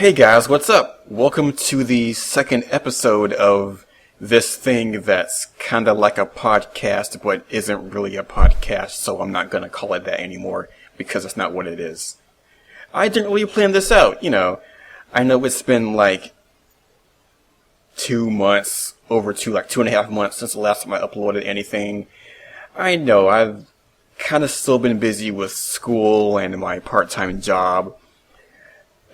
Hey guys, what's up? Welcome to the second episode of this thing that's kinda like a podcast, but isn't really a podcast, so I'm not gonna call it that anymore, because it's not what it is. I didn't really plan this out, I know it's been like 2 months, like 2.5 months since the last time I uploaded anything. I know, I've kinda still been busy with school and my part-time job.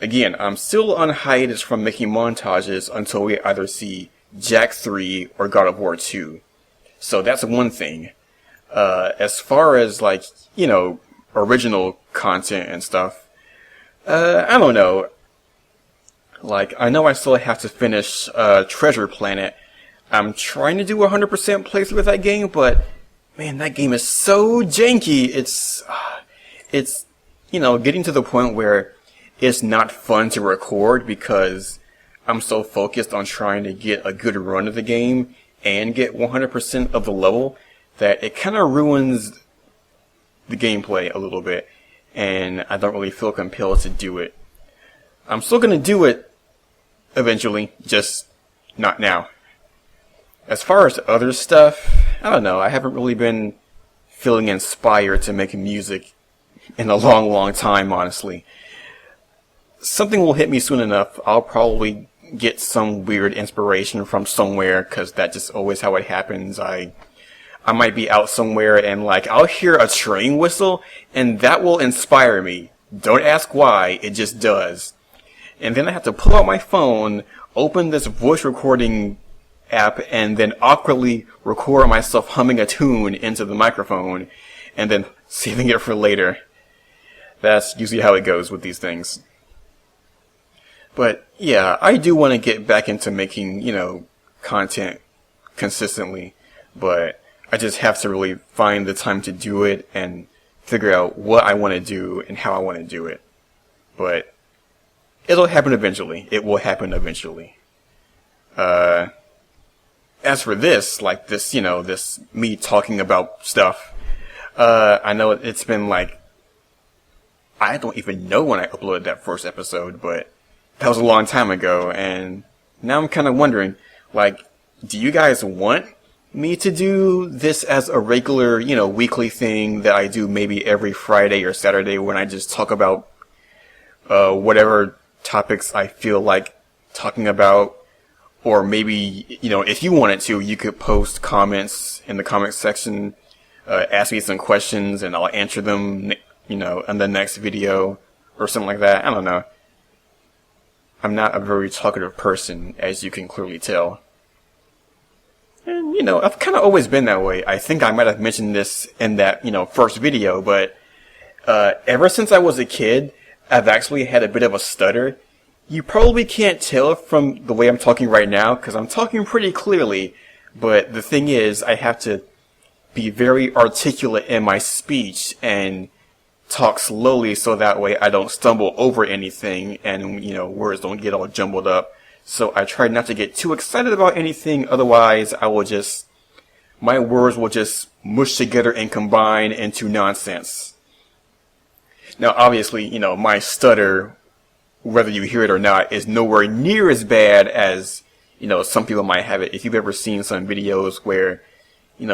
Again, I'm still on hiatus from making montages until we either see Jak 3 or God of War 2. So that's one thing. As far as original content and stuff, I don't know. I know I still have to finish Treasure Planet. I'm trying to do a 100% playthrough with that game, but man, that game is so janky. It's getting to the point where it's not fun to record because I'm so focused on trying to get a good run of the game and get 100% of the level that it kind of ruins the gameplay a little bit, and I don't really feel compelled to do it. I'm still going to do it eventually, just not now. As far as other stuff, I don't know, I haven't really been feeling inspired to make music in a long time, honestly. Something will hit me soon enough. I'll probably get some weird inspiration from somewhere, because that's just always how it happens. I might be out somewhere and I'll hear a train whistle and that will inspire me. Don't ask why, it just does. And then I have to pull out my phone, open this voice recording app, and then awkwardly record myself humming a tune into the microphone and then saving it for later. That's usually how it goes with these things. But yeah, I do want to get back into making, content consistently, but I just have to really find the time to do it and figure out what I want to do and how I want to do it. But it'll happen eventually. It will happen eventually. As for this, this me talking about stuff, I know it's been I don't even know when I uploaded that first episode, but that was a long time ago, and now I'm kind of wondering, do you guys want me to do this as a regular, weekly thing that I do maybe every Friday or Saturday when I just talk about whatever topics I feel like talking about? Or maybe, if you wanted to, you could post comments in the comment section, ask me some questions, and I'll answer them, in the next video or something like that. I don't know. I'm not a very talkative person, as you can clearly tell. And, I've kind of always been that way. I think I might have mentioned this in that, first video, but ever since I was a kid, I've actually had a bit of a stutter. You probably can't tell from the way I'm talking right now, because I'm talking pretty clearly, but the thing is, I have to be very articulate in my speech and talk slowly so that way I don't stumble over anything and, words don't get all jumbled up. So I try not to get too excited about anything, otherwise my words will just mush together and combine into nonsense. Now obviously, my stutter, whether you hear it or not, is nowhere near as bad as, some people might have it. If you've ever seen some videos where,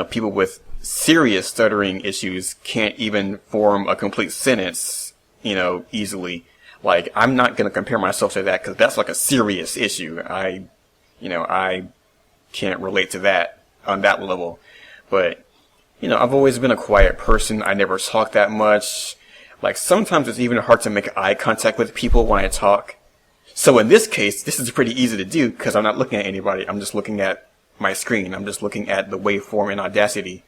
people with serious stuttering issues can't even form a complete sentence, easily. I'm not going to compare myself to that because that's a serious issue. I can't relate to that on that level. But, I've always been a quiet person. I never talk that much. Sometimes it's even hard to make eye contact with people when I talk. So in this case, this is pretty easy to do because I'm not looking at anybody. I'm just looking at my screen. I'm just looking at the waveform in Audacity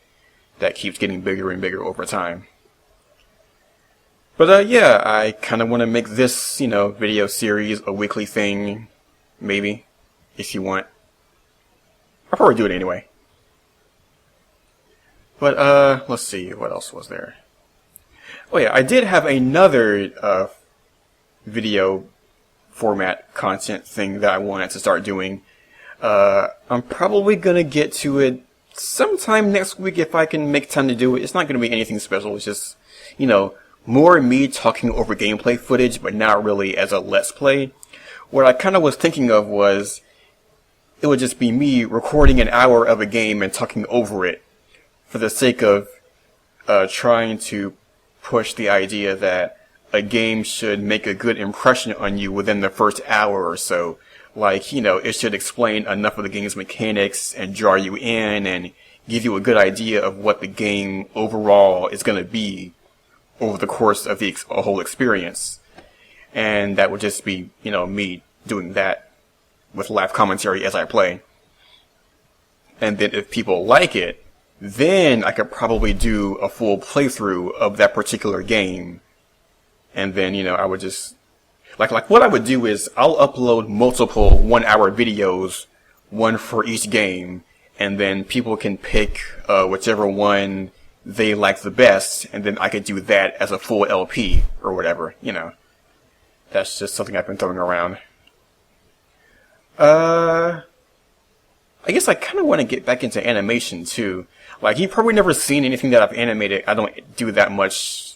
that keeps getting bigger and bigger over time. But yeah, I kind of want to make this, video series a weekly thing, maybe, if you want. I'll probably do it anyway. But let's see, what else was there? Oh yeah, I did have another video format content thing that I wanted to start doing. I'm probably gonna get to it sometime next week if I can make time to do it. It's not gonna be anything special. It's just, more me talking over gameplay footage, but not really as a let's play. what I kind of was thinking of was it would just be me recording an hour of a game and talking over it for the sake of trying to push the idea that a game should make a good impression on you within the first hour or so. Like, it should explain enough of the game's mechanics and draw you in and give you a good idea of what the game overall is going to be over the course of the a whole experience. And that would just be, me doing that with live commentary as I play. And then if people like it, then I could probably do a full playthrough of that particular game. And then, I would just, like what I would do is I'll upload multiple 1-hour videos, one for each game, and then people can pick whichever one they like the best, and then I could do that as a full LP or whatever, That's just something I've been throwing around. I guess I kind of want to get back into animation too. Like, you've probably never seen anything that I've animated. I don't do that much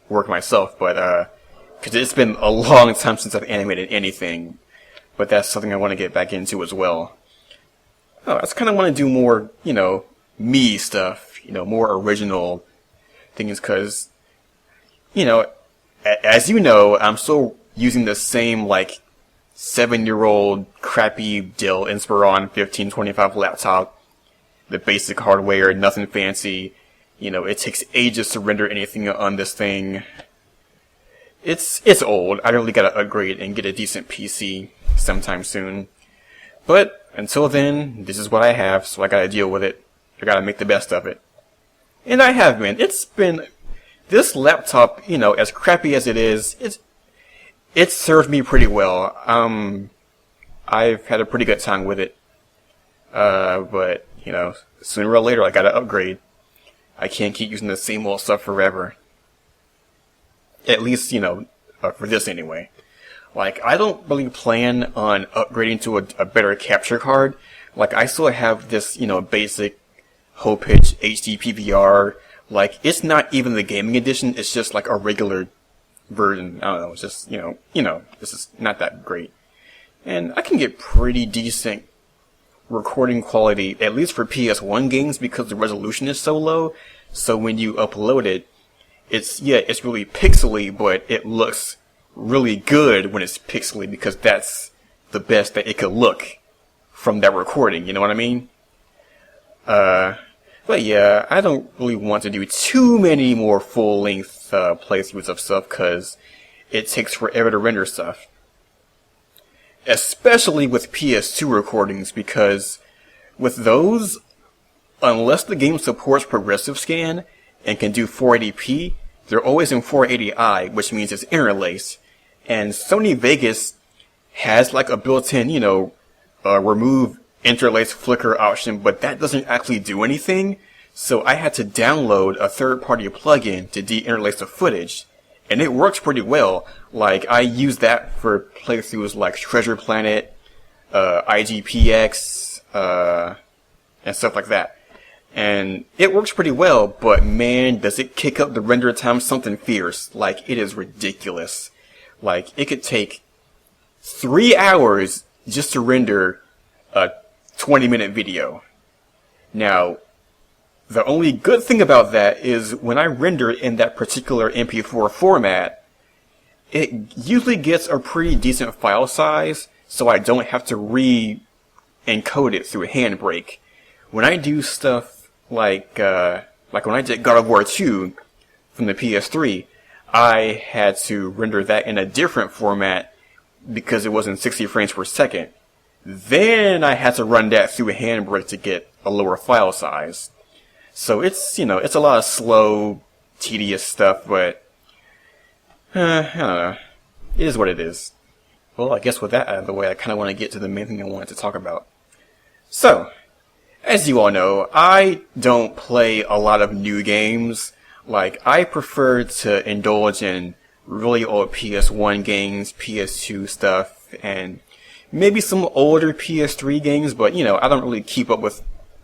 work myself, but because it's been a long time since I've animated anything. But that's something I want to get back into as well. I just kind of want to do more, me stuff, more original things, because, as you know, I'm still using the same, 7-year-old crappy Dell Inspiron 1525 laptop. The basic hardware, nothing fancy. It takes ages to render anything on this thing. It's old. I really gotta upgrade and get a decent PC sometime soon. But until then, this is what I have, so I gotta deal with it. I gotta make the best of it. And I have been. This laptop, as crappy as it is, it served me pretty well. I've had a pretty good time with it. But, sooner or later I gotta upgrade. I can't keep using the same old stuff forever. At least, for this anyway. I don't really plan on upgrading to a better capture card. I still have this, basic low-pitch HD PVR. It's not even the gaming edition, it's just a regular version. I don't know, it's just, this is not that great. And I can get pretty decent recording quality, at least for PS1 games, because the resolution is so low. So when you upload it, it's really pixely, but it looks really good when it's pixely, because that's the best that it could look from that recording, you know what I mean? But yeah, I don't really want to do too many more full-length playthroughs of stuff, because it takes forever to render stuff. Especially with PS2 recordings, because with those, unless the game supports progressive scan and can do 480p, they're always in 480i, which means it's interlaced. And Sony Vegas has a built-in, remove interlace flicker option, but that doesn't actually do anything. So I had to download a third-party plugin to de-interlace the footage. And it works pretty well. I use that for playthroughs like Treasure Planet, IGPX, and stuff like that. And it works pretty well, but man, does it kick up the render time something fierce. It is ridiculous. It could take 3 hours just to render a 20-minute video. Now, the only good thing about that is when I render in that particular MP4 format, it usually gets a pretty decent file size, so I don't have to re-encode it through Handbrake. When I do stuff like when I did God of War 2 from the PS3, I had to render that in a different format because it wasn't 60 frames per second. Then I had to run that through Handbrake to get a lower file size. So it's, it's a lot of slow, tedious stuff, but I don't know. It is what it is. Well, I guess with that out of the way, I kind of want to get to the main thing I wanted to talk about. So, as you all know, I don't play a lot of new games. I prefer to indulge in really old PS1 games, PS2 stuff, and maybe some older PS3 games, but, I don't really keep up with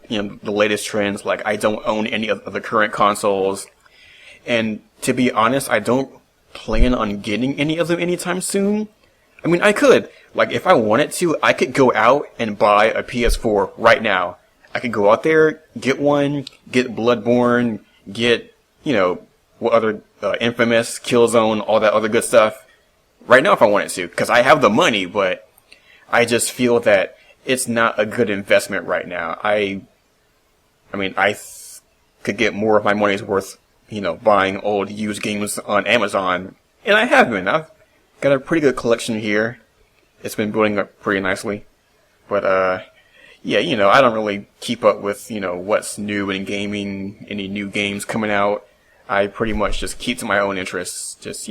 the latest trends. I don't own any of the current consoles. And to be honest, I don't plan on getting any of them anytime soon. I mean, I could. Like, if I wanted to, I could go out and buy a PS4 right now. I could go out there, get one, get Bloodborne, get, what other, Infamous, Killzone, all that other good stuff. Right now if I wanted to, because I have the money, but I just feel that it's not a good investment right now. Could get more of my money's worth, buying old used games on Amazon. And I have been. I've got a pretty good collection here. It's been building up pretty nicely. But, I don't really keep up with, what's new in gaming, any new games coming out. I pretty much just keep to my own interests. Just,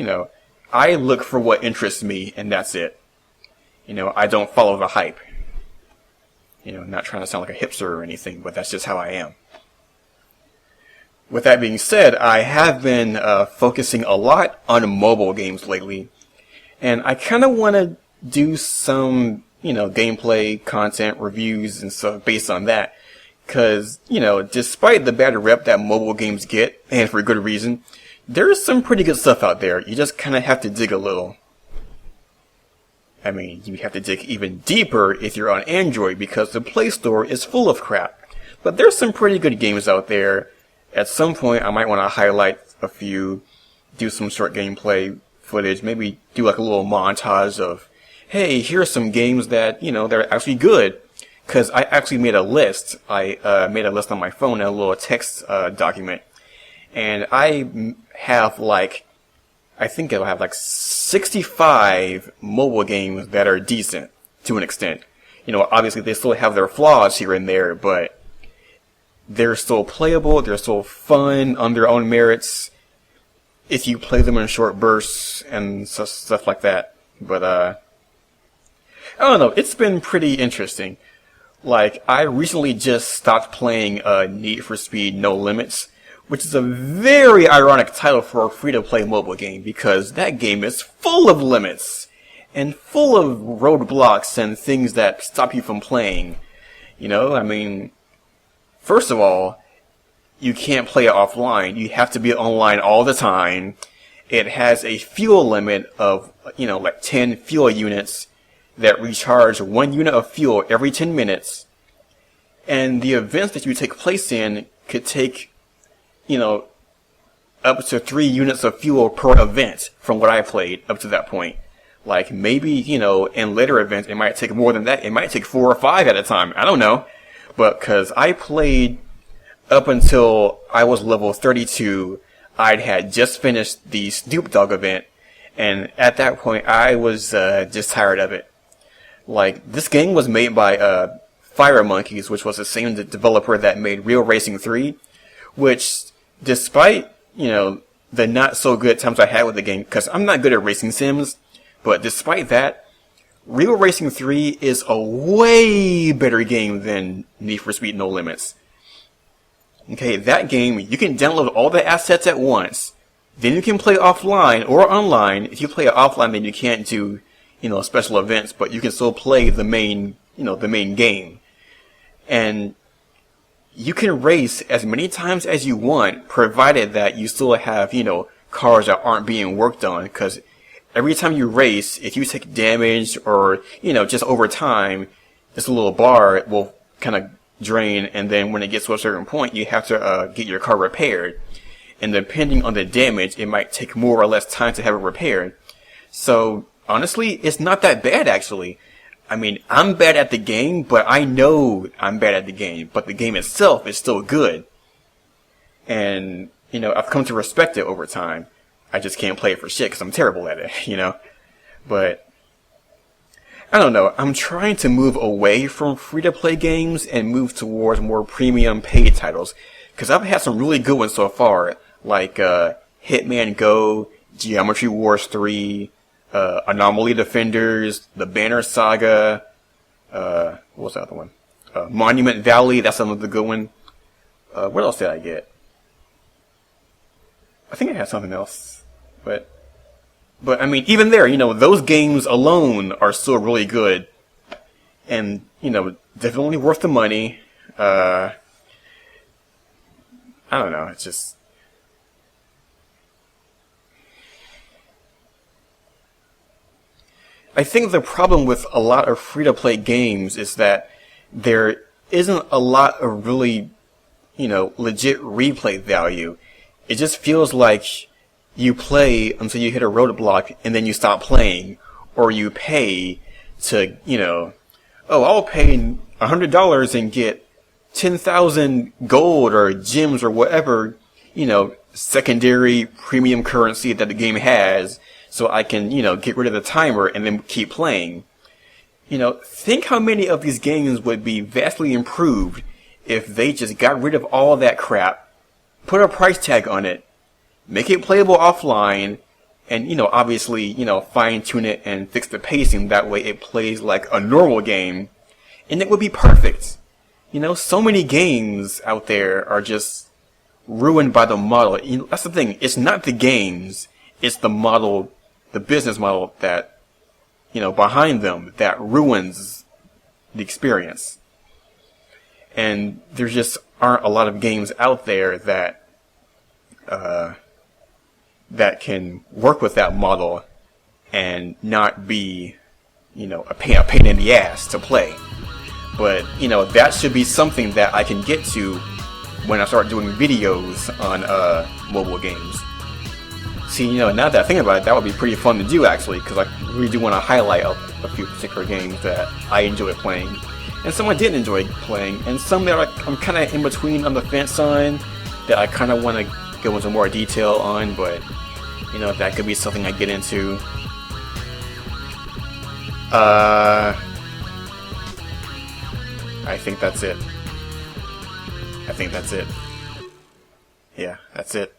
I look for what interests me, and that's it. I don't follow the hype. Not trying to sound like a hipster or anything, but that's just how I am. With that being said, I have been focusing a lot on mobile games lately. And I kind of want to do some, gameplay, content, reviews, and stuff based on that. Because, despite the bad rep that mobile games get, and for good reason, there's some pretty good stuff out there. You just kind of have to dig a little. I mean, you have to dig even deeper if you're on Android because the Play Store is full of crap. But there's some pretty good games out there. At some point, I might want to highlight a few, do some short gameplay footage, maybe do like a little montage of, hey, here's some games that, they're actually good. Because I actually made a list. I made a list on my phone, a little text document. And I have I think I'll have 65 mobile games that are decent to an extent. Obviously they still have their flaws here and there, but they're still playable, they're still fun on their own merits if you play them in short bursts and stuff like that. But, I don't know, it's been pretty interesting. I recently just stopped playing Need for Speed No Limits, which is a very ironic title for a free-to-play mobile game because that game is full of limits and full of roadblocks and things that stop you from playing. First of all, you can't play it offline. You have to be online all the time. It has a fuel limit of, 10 fuel units that recharge 1 unit of fuel every 10 minutes. And the events that you take place in could take, up to 3 units of fuel per event from what I played up to that point. Maybe, in later events, it might take more than that. It might take 4 or 5 at a time. I don't know. But because I played up until I was level 32, I'd had just finished the Snoop Dogg event. And at that point, I was just tired of it. This game was made by Fire Monkeys, which was the same developer that made Real Racing 3, which, despite, the not so good times I had with the game, because I'm not good at racing sims, but despite that, Real Racing 3 is a way better game than Need for Speed No Limits. Okay, that game, you can download all the assets at once, then you can play offline or online. If you play it offline, then you can't do, special events, but you can still play the main, the main game. And you can race as many times as you want, provided that you still have, cars that aren't being worked on, because every time you race, if you take damage or, just over time, this little bar will kind of drain, and then when it gets to a certain point, you have to get your car repaired. And depending on the damage, it might take more or less time to have it repaired. So, honestly, it's not that bad, actually. I mean, I'm bad at the game, but I know I'm bad at the game. But the game itself is still good. And, I've come to respect it over time. I just can't play it for shit because I'm terrible at it, But, I don't know. I'm trying to move away from free-to-play games and move towards more premium paid titles. Because I've had some really good ones so far. Like, Hitman Go, Geometry Wars 3, Anomaly Defenders, The Banner Saga, what was the other one? Monument Valley, that's another good one. What else did I get? I think I had something else. But I mean, even there, those games alone are still really good. And, definitely worth the money. I don't know, it's just... I think the problem with a lot of free-to-play games is that there isn't a lot of really, legit replay value. It just feels like you play until you hit a roadblock and then you stop playing, or you pay to, I'll pay $100 and get 10,000 gold or gems or whatever, secondary premium currency that the game has, so I can, get rid of the timer and then keep playing. Think how many of these games would be vastly improved if they just got rid of all that crap, put a price tag on it, make it playable offline, and, obviously, fine-tune it and fix the pacing. That way it plays like a normal game, and it would be perfect. So many games out there are just ruined by the model. That's the thing. It's not the games. It's the model, the business model that, behind them that ruins the experience. And there just aren't a lot of games out there that can work with that model and not be, a pain in the ass to play. But, that should be something that I can get to when I start doing videos on mobile games. See, now that I think about it, that would be pretty fun to do, actually, because I really do want to highlight a few particular games that I enjoy playing, and some I didn't enjoy playing, and some that I'm kind of in between on the fence on, that I kind of want to go into more detail on, but, that could be something I get into. I think that's it. Yeah, that's it.